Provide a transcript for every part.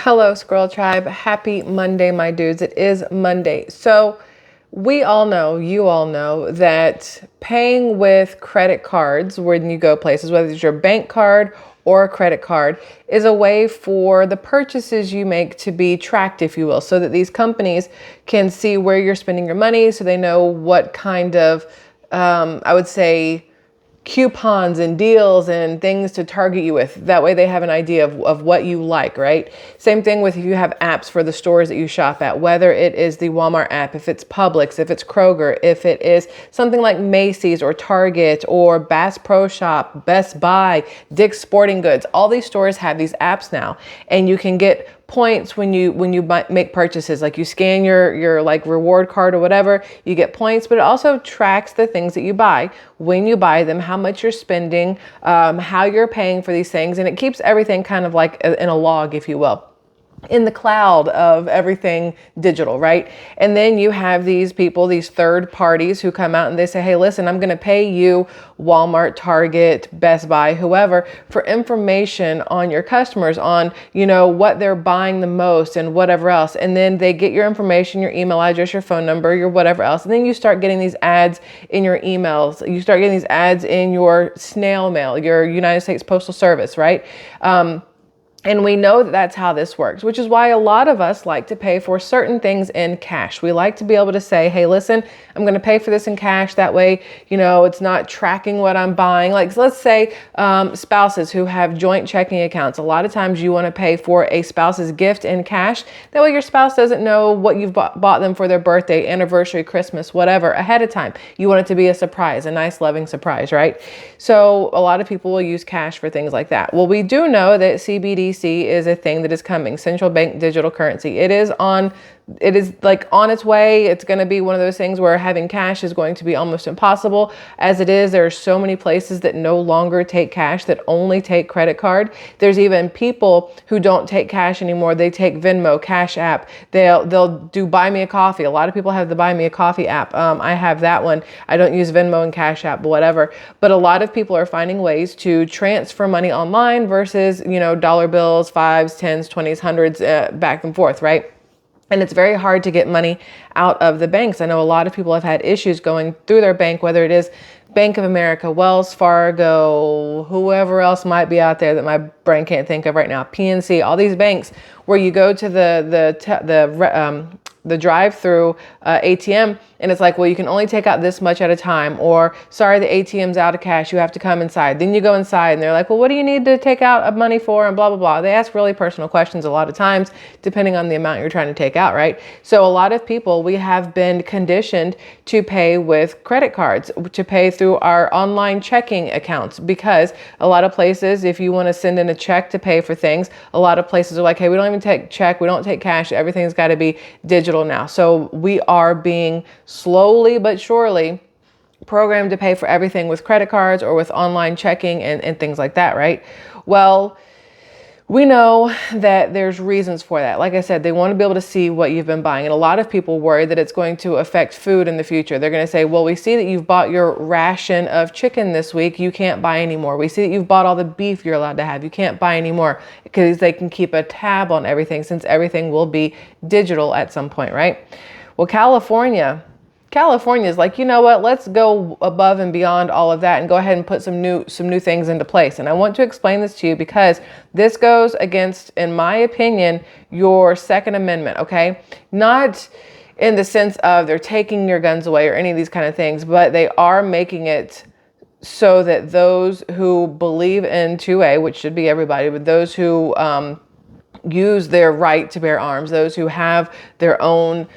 Hello, Squirrel Tribe. Happy Monday, my dudes. It is Monday. So we all know, you all know that paying with credit cards when you go places, whether it's your bank card or a credit card, is a way for the purchases you make to be tracked, if you will, so that these companies can see where you're spending your money, so they know what kind of, I would say, coupons and deals and things to target you with. That way they have an idea of what you like, right? Same thing with if you have apps for the stores that you shop at, whether it is the Walmart app, if it's Publix, if it's Kroger, if it is something like Macy's or Target or Bass Pro Shop, Best Buy, Dick's Sporting Goods. All these stores have these apps now, and you can get points when you make purchases. Like you scan your like reward card or whatever, you get points, but it also tracks the things that you buy, when you buy them, how much you're spending, how you're paying for these things, and it keeps everything kind of like in a log, if you will, in the cloud of everything digital, right? And then you have these people, these third parties who come out and they say, hey, listen, I'm going to pay you, Walmart, Target, Best Buy, whoever, for information on your customers, on, what they're buying the most and whatever else. And then they get your information, your email address, your phone number, your whatever else. And then you start getting these ads in your emails. You start getting these ads in your snail mail, your United States Postal Service, right? And we know that that's how this works, which is why a lot of us like to pay for certain things in cash. We like to be able to say, hey, listen, I'm going to pay for this in cash. That way, it's not tracking what I'm buying. Like, so let's say spouses who have joint checking accounts. A lot of times you want to pay for a spouse's gift in cash. That way your spouse doesn't know what you've bought them for their birthday, anniversary, Christmas, whatever, ahead of time. You want it to be a surprise, a nice, loving surprise, right? So a lot of people will use cash for things like that. Well, we do know that CBDC is a thing that is coming, central bank digital currency. It is like on its way. It's going to be one of those things where having cash is going to be almost impossible. As it is, there are so many places that no longer take cash, that only take credit card. There's even people who don't take cash anymore. They take Venmo, Cash App. They'll do Buy Me a Coffee. A lot of people have the Buy Me a Coffee app. I have that one. I don't use Venmo and Cash App, but whatever. But a lot of people are finding ways to transfer money online versus, dollar bills, fives, tens, 20s, hundreds, back and forth, right? And it's very hard to get money out of the banks. I know a lot of people have had issues going through their bank, whether it is Bank of America, Wells Fargo, whoever else might be out there that my brain can't think of right now, PNC, all these banks where you go to the drive-through ATM, and it's like, well, you can only take out this much at a time, or sorry, the ATM's out of cash, you have to come inside. Then you go inside and they're like, well, what do you need to take out money for, and blah, blah, blah. They ask really personal questions a lot of times, depending on the amount you're trying to take out, right? So a lot of people, we have been conditioned to pay with credit cards, to pay through our online checking accounts, because a lot of places, if you want to send in a check to pay for things, a lot of places are like, hey, we don't even take check, we don't take cash, everything's got to be digital now. So we are being slowly but surely programmed to pay for everything with credit cards or with online checking and things like that, right? Well, we know that there's reasons for that. Like I said, they want to be able to see what you've been buying. And a lot of people worry that it's going to affect food in the future. They're going to say, well, we see that you've bought your ration of chicken this week. You can't buy anymore. We see that you've bought all the beef you're allowed to have. You can't buy anymore, because they can keep a tab on everything, since everything will be digital at some point, right? Well, California is like, you know what, let's go above and beyond all of that and go ahead and put some new things into place. And I want to explain this to you because this goes against, in my opinion, your Second Amendment, okay? Not in the sense of they're taking your guns away or any of these kind of things, but they are making it so that those who believe in 2A, which should be everybody, but those who use their right to bear arms, those who have their own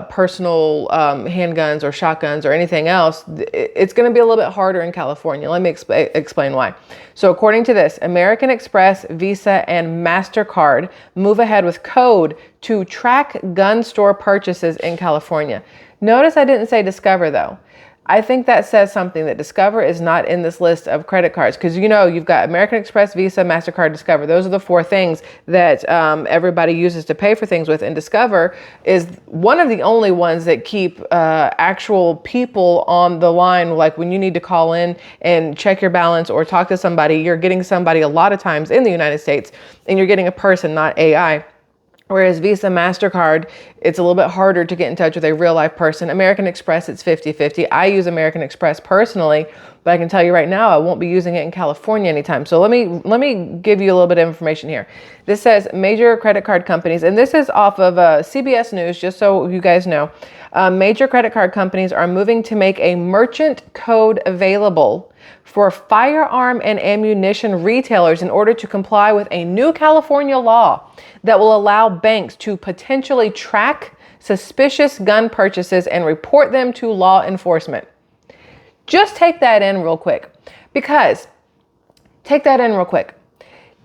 personal handguns or shotguns or anything else, it's going to be a little bit harder in California. Let me explain why. So according to this, American Express, Visa, and MasterCard move ahead with code to track gun store purchases in California. Notice I didn't say Discover though. I think that says something, that Discover is not in this list of credit cards, because you've got American Express, Visa, MasterCard, Discover. Those are the four things that everybody uses to pay for things with. And Discover is one of the only ones that keep actual people on the line. Like when you need to call in and check your balance or talk to somebody, you're getting somebody a lot of times in the United States, and you're getting a person, not AI. Whereas Visa, MasterCard, it's a little bit harder to get in touch with a real life person. American Express, it's 50-50. I use American Express personally, but I can tell you right now, I won't be using it in California anytime. So let me give you a little bit of information here. This says major credit card companies, and this is off of CBS News, just so you guys know. Major credit card companies are moving to make a merchant code available for firearm and ammunition retailers in order to comply with a new California law that will allow banks to potentially track suspicious gun purchases and report them to law enforcement. Just take that in real quick,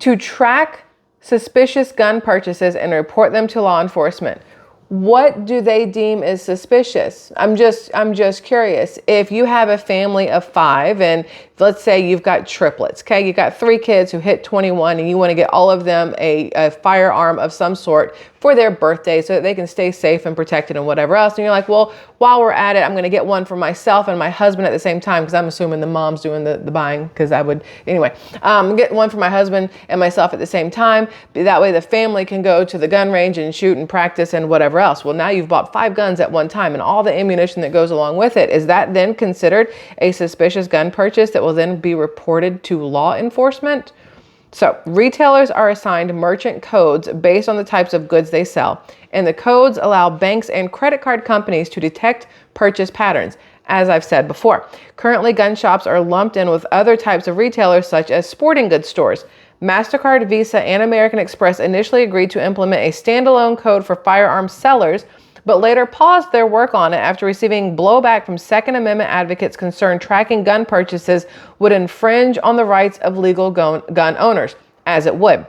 to track suspicious gun purchases and report them to law enforcement. What do they deem as suspicious? I'm just curious. If you have a family of 5 and let's say you've got triplets, okay? You got 3 kids who hit 21 and you want to get all of them a firearm of some sort for their birthday so that they can stay safe and protected and whatever else. And you're like, well, while we're at it, I'm going to get one for myself and my husband at the same time, because I'm assuming the mom's doing the buying, because I would, anyway, get one for my husband and myself at the same time. That way the family can go to the gun range and shoot and practice and whatever else. Well, now you've bought 5 guns at one time and all the ammunition that goes along with it. Is that then considered a suspicious gun purchase that will then be reported to law enforcement? So retailers are assigned merchant codes based on the types of goods they sell, and the codes allow banks and credit card companies to detect purchase patterns. As I've said before, currently gun shops are lumped in with other types of retailers such as sporting goods stores. MasterCard, Visa, and American Express initially agreed to implement a standalone code for firearm sellers, but later paused their work on it after receiving blowback from Second Amendment advocates concerned tracking gun purchases would infringe on the rights of legal gun owners, as it would.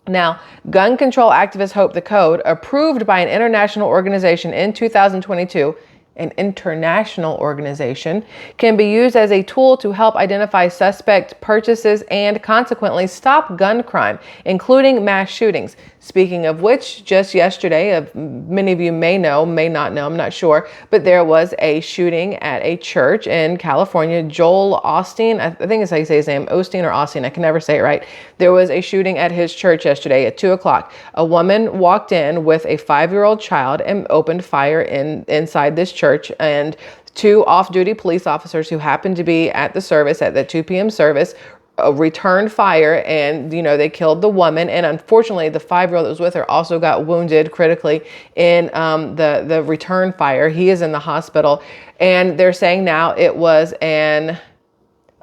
Now, gun control activists hope the code, approved by an international organization in 2022, an international organization, can be used as a tool to help identify suspect purchases and consequently stop gun crime, including mass shootings. Speaking of which, just yesterday, many of you may know, may not know, I'm not sure, but there was a shooting at a church in California. Joel Osteen, I think it's how you say his name, Osteen or Austin, I can never say it right. There was a shooting at his church yesterday at 2 o'clock. A woman walked in with a 5-year-old child and opened fire inside this church, and 2 off-duty police officers who happened to be at the service, at the 2 p.m. service, returned fire, and they killed the woman, and unfortunately the 5-year-old that was with her also got wounded critically in the return fire. He is in the hospital, and they're saying now it was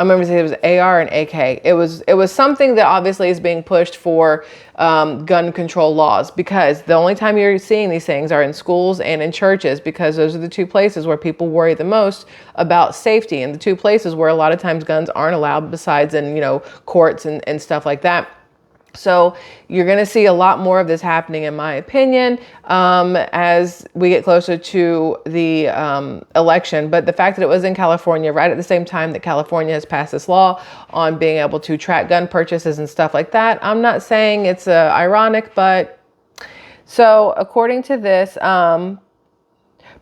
I remember saying it was AR and AK. It was something that obviously is being pushed for gun control laws, because the only time you're seeing these things are in schools and in churches, because those are the 2 places where people worry the most about safety, and the 2 places where a lot of times guns aren't allowed besides in courts and stuff like that. So you're going to see a lot more of this happening, in my opinion, as we get closer to the election. But the fact that it was in California, right at the same time that California has passed this law on being able to track gun purchases and stuff like that, I'm not saying it's ironic, but so according to this,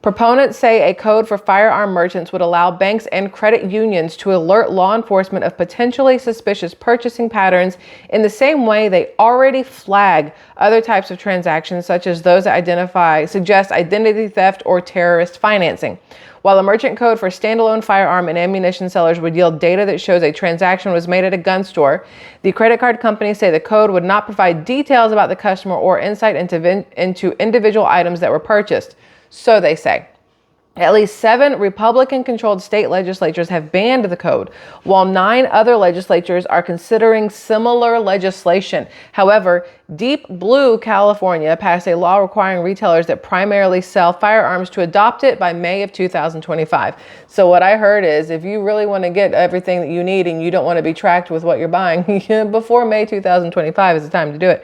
proponents say a code for firearm merchants would allow banks and credit unions to alert law enforcement of potentially suspicious purchasing patterns in the same way they already flag other types of transactions, such as those that suggest identity theft or terrorist financing. While a merchant code for standalone firearm and ammunition sellers would yield data that shows a transaction was made at a gun store, the credit card companies say the code would not provide details about the customer or insight into individual items that were purchased. So they say. At least 7 Republican-controlled state legislatures have banned the code, while 9 other legislatures are considering similar legislation. However, Deep Blue California passed a law requiring retailers that primarily sell firearms to adopt it by May of 2025. So what I heard is, if you really want to get everything that you need and you don't want to be tracked with what you're buying, before May 2025 is the time to do it.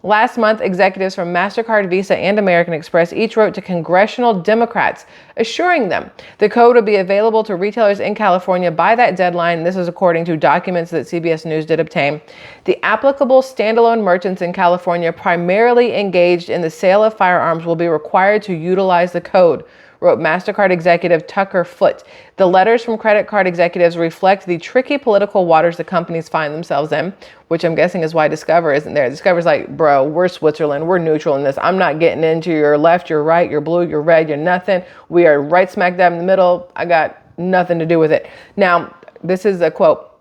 Last month, executives from MasterCard, Visa, and American Express each wrote to congressional Democrats, assuring them the code would be available to retailers in California by that deadline. This is according to documents that CBS News did obtain. The applicable standalone merchants in California primarily engaged in the sale of firearms will be required to utilize the code. wrote MasterCard executive Tucker Foote. The letters from credit card executives reflect the tricky political waters the companies find themselves in, which I'm guessing is why Discover isn't there. Discover's like, bro, we're Switzerland. We're neutral in this. I'm not getting into your left, your right, your blue, your red, your nothing. We are right smack dab in the middle. I got nothing to do with it. Now, this is a quote.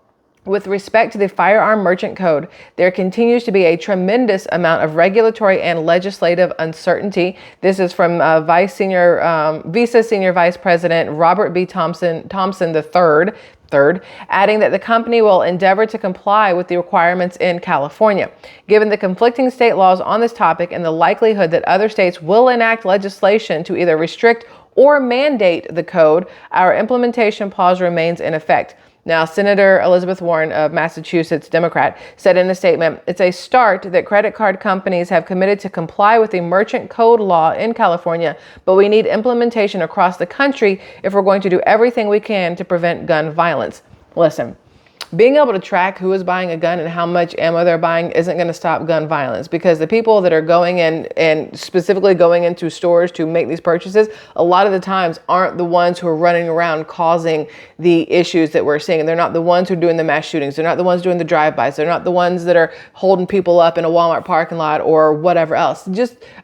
With respect to the firearm merchant code, there continues to be a tremendous amount of regulatory and legislative uncertainty. This is from Visa Senior Vice President Robert B. Thompson III, adding that the company will endeavor to comply with the requirements in California. Given the conflicting state laws on this topic and the likelihood that other states will enact legislation to either restrict or mandate the code, our implementation pause remains in effect. Now, Senator Elizabeth Warren of Massachusetts, Democrat, said in a statement, it's a start that credit card companies have committed to comply with the merchant code law in California, but we need implementation across the country if we're going to do everything we can to prevent gun violence. Listen, being able to track who is buying a gun and how much ammo they're buying isn't going to stop gun violence, because the people that are going in and specifically going into stores to make these purchases, a lot of the times aren't the ones who are running around causing the issues that we're seeing. And they're not the ones who are doing the mass shootings. They're not the ones doing the drive-bys. They're not the ones that are holding people up in a Walmart parking lot or whatever else.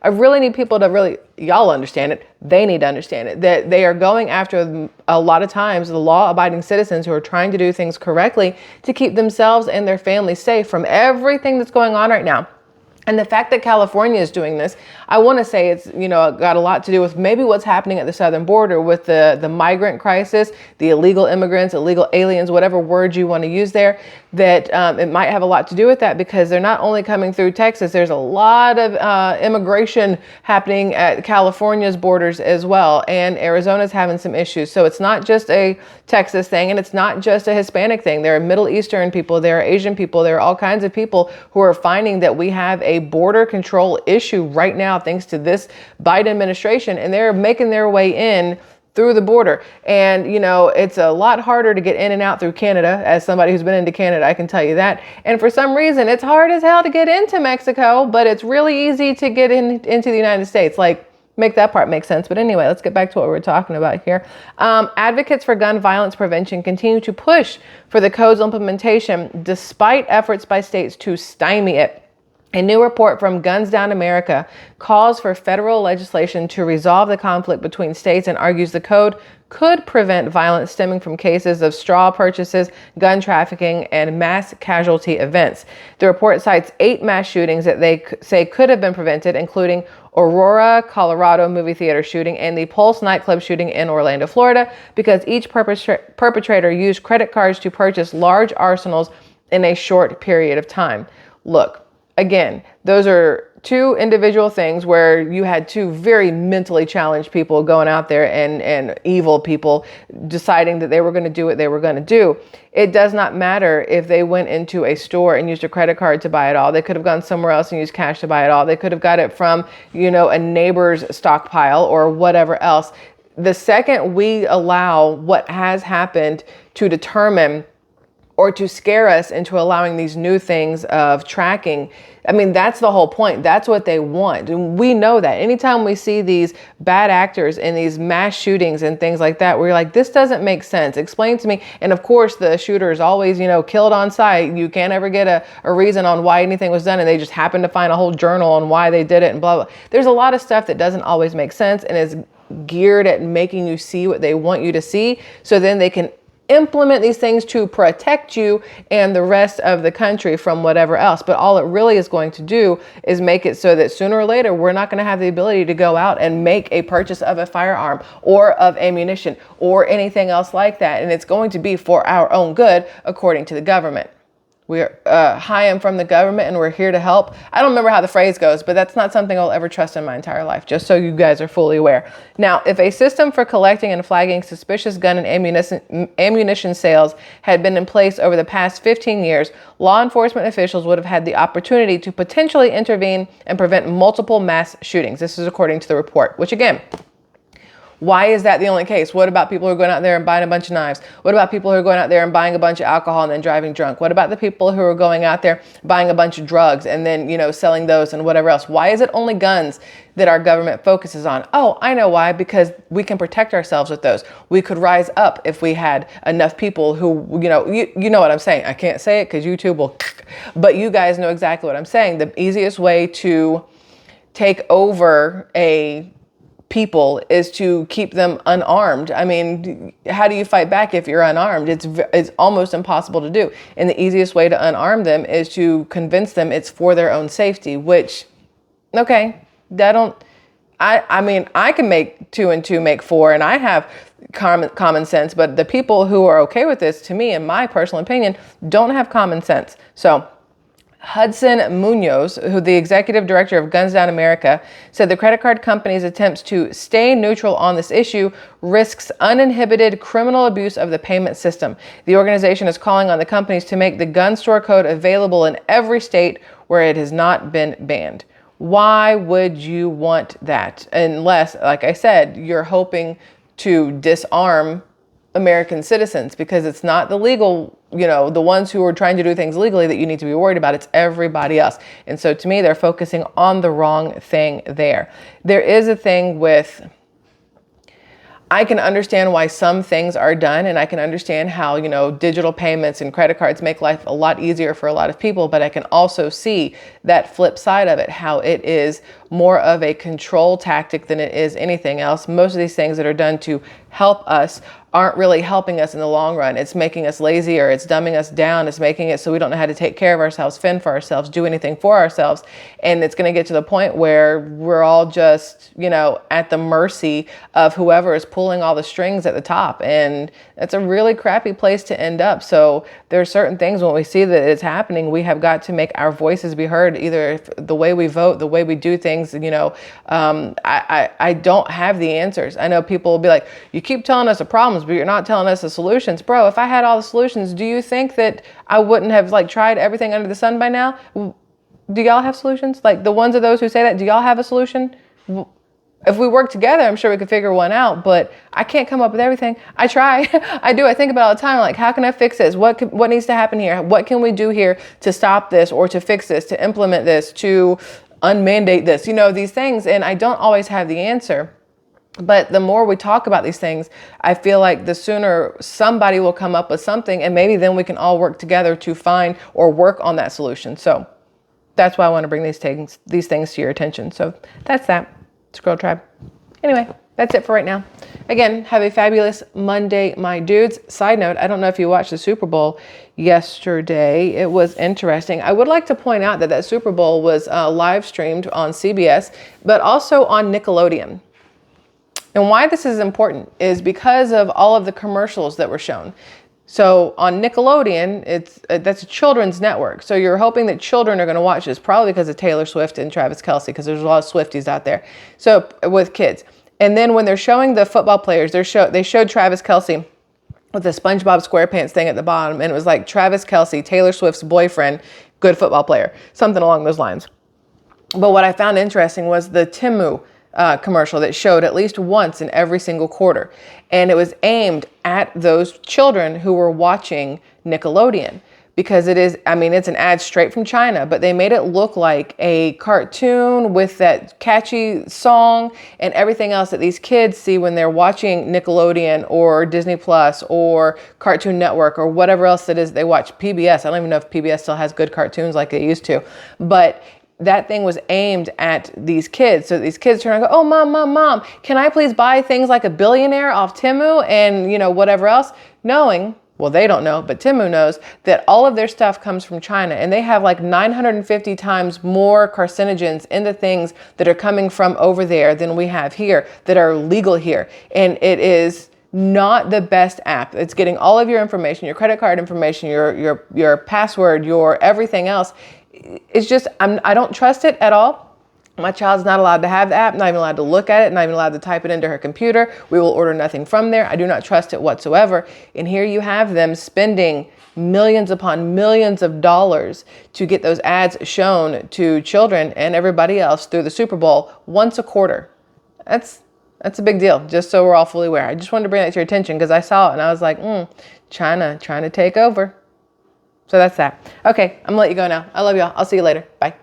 I really need people to y'all understand it. They need to understand it, that they are going after a lot of times the law-abiding citizens who are trying to do things correctly to keep themselves and their families safe from everything that's going on right now. And the fact that California is doing this, I want to say it's, got a lot to do with maybe what's happening at the southern border with the migrant crisis, the illegal immigrants, illegal aliens, whatever word you want to use there, that it might have a lot to do with that, because they're not only coming through Texas, there's a lot of immigration happening at California's borders as well. And Arizona's having some issues. So it's not just a Texas thing, and it's not just a Hispanic thing. There are Middle Eastern people, there are Asian people, there are all kinds of people who are finding that we have a border control issue right now thanks to this Biden administration, and they're making their way in through the border. And, it's a lot harder to get in and out through Canada. As somebody who's been into Canada, I can tell you that. And for some reason, it's hard as hell to get into Mexico, but it's really easy to get into the United States. Make that part make sense. But anyway, let's get back to what we're talking about here. Advocates for gun violence prevention continue to push for the code's implementation despite efforts by states to stymie it. A new report from Guns Down America calls for federal legislation to resolve the conflict between states and argues the code could prevent violence stemming from cases of straw purchases, gun trafficking, and mass casualty events. The report cites 8 mass shootings that they say could have been prevented, including Aurora, Colorado movie theater shooting and the Pulse nightclub shooting in Orlando, Florida, because each perpetrator used credit cards to purchase large arsenals in a short period of time. Look, again, those are 2 individual things where you had 2 very mentally challenged people going out there and evil people deciding that they were going to do what they were going to do. It does not matter if they went into a store and used a credit card to buy it all. They could have gone somewhere else and used cash to buy it all. They could have got it from, a neighbor's stockpile or whatever else. The second we allow what has happened to determine or to scare us into allowing these new things of tracking, that's the whole point. That's what they want. And we know that. Anytime we see these bad actors in these mass shootings and things like that, we're like, this doesn't make sense. Explain to me. And of course, the shooter is always, killed on sight. You can't ever get a reason on why anything was done. And they just happen to find a whole journal on why they did it and blah, blah. There's a lot of stuff that doesn't always make sense and is geared at making you see what they want you to see. So then they can implement these things to protect you and the rest of the country from whatever else. But all it really is going to do is make it so that sooner or later, we're not going to have the ability to go out and make a purchase of a firearm or of ammunition or anything else like that. And it's going to be for our own good, according to the government. We're hi, I'm from the government and we're here to help. I don't remember how the phrase goes, but that's not something I'll ever trust in my entire life, just so you guys are fully aware. Now, if a system for collecting and flagging suspicious gun and ammunition sales had been in place over the past 15 years, law enforcement officials would have had the opportunity to potentially intervene and prevent multiple mass shootings. This is according to the report, which again, Why is that the only case? What about people who are going out there and buying a bunch of knives? What about people who are going out there and buying a bunch of alcohol and then driving drunk? What about the people who are going out there buying a bunch of drugs and then, selling those and whatever else? Why is it only guns that our government focuses on? Oh, I know why, because we can protect ourselves with those. We could rise up if we had enough people who, you know what I'm saying. I can't say it because YouTube will, but you guys know exactly what I'm saying. The easiest way to take over a people is to keep them unarmed. I mean, how do you fight back if you're unarmed? It's almost impossible to do. And the easiest way to unarm them is to convince them it's for their own safety, which, okay, I mean, I can make 2 and 2 make 4, and I have common sense, but the people who are okay with this, to me, in my personal opinion, don't have common sense. So Hudson Munoz, who the executive director of Guns Down America, said the credit card company's attempts to stay neutral on this issue risks uninhibited criminal abuse of the payment system. The organization is calling on the companies to make the gun store code available in every state where it has not been banned. Why would you want that? Unless, like I said, you're hoping to disarm American citizens, because it's not the legal, the ones who are trying to do things legally that you need to be worried about. It's everybody else. And so to me, they're focusing on the wrong thing there. There is a thing with, I can understand why some things are done, and I can understand how, digital payments and credit cards make life a lot easier for a lot of people, but I can also see that flip side of it, how it is more of a control tactic than it is anything else. Most of these things that are done to help us aren't really helping us in the long run. It's making us lazier. It's dumbing us down. It's making it so we don't know how to take care of ourselves, fend for ourselves, do anything for ourselves. And it's going to get to the point where we're all just, at the mercy of whoever is pulling all the strings at the top. And that's a really crappy place to end up. So there are certain things when we see that it's happening, we have got to make our voices be heard, either the way we vote, the way we do things. I don't have the answers. I know people will be like, you keep telling us the problems, but you're not telling us the solutions. Bro, if I had all the solutions, do you think that I wouldn't have tried everything under the sun by now? Do y'all have solutions? Like the ones of those who say that, do y'all have a solution? If we work together, I'm sure we could figure one out, but I can't come up with everything. I try. I do. I think about it all the time. Like, how can I fix this? What needs to happen here? What can we do here to stop this, or to fix this, to implement this, to unmandate this, these things. And I don't always have the answer. But the more we talk about these things, I feel like the sooner somebody will come up with something, and maybe then we can all work together to find or work on that solution. So that's why I want to bring these things to your attention. So that's that. SquirrelTribe. Anyway, that's it for right now. Again, have a fabulous Monday, my dudes. Side note, I don't know if you watched the Super Bowl yesterday. It was interesting. I would like to point out that Super Bowl was live streamed on CBS, but also on Nickelodeon. And why this is important is because of all of the commercials that were shown. So on Nickelodeon, that's a children's network. So you're hoping that children are going to watch this, probably because of Taylor Swift and Travis Kelce, because there's a lot of Swifties out there. So with kids. And then when they're showing the football players, they showed Travis Kelce with the SpongeBob SquarePants thing at the bottom. And it was like Travis Kelce, Taylor Swift's boyfriend, good football player, something along those lines. But what I found interesting was the Temu commercial that showed at least once in every single quarter. And it was aimed at those children who were watching Nickelodeon, because it's an ad straight from China, but they made it look like a cartoon with that catchy song and everything else that these kids see when they're watching Nickelodeon or Disney Plus or Cartoon Network or whatever else it is they watch. PBS. I don't even know if PBS still has good cartoons like they used to, but that thing was aimed at these kids. So these kids turn around and go, oh, mom, can I please buy things like a billionaire off Temu and, whatever else? Knowing, well, they don't know, but Temu knows that all of their stuff comes from China, and they have like 950 times more carcinogens in the things that are coming from over there than we have here that are legal here. And it is not the best app. It's getting all of your information, your credit card information, your password, your everything else. It's just, I don't trust it at all. My child's not allowed to have the app, not even allowed to look at it, not even allowed to type it into her computer. We will order nothing from there. I do not trust it whatsoever. And here you have them spending millions upon millions of dollars to get those ads shown to children and everybody else through the Super Bowl once a quarter. That's That's a big deal, just so we're all fully aware. I just wanted to bring that to your attention because I saw it and I was like, China trying to take over. So that's that. Okay, I'm gonna let you go now. I love y'all. I'll see you later. Bye.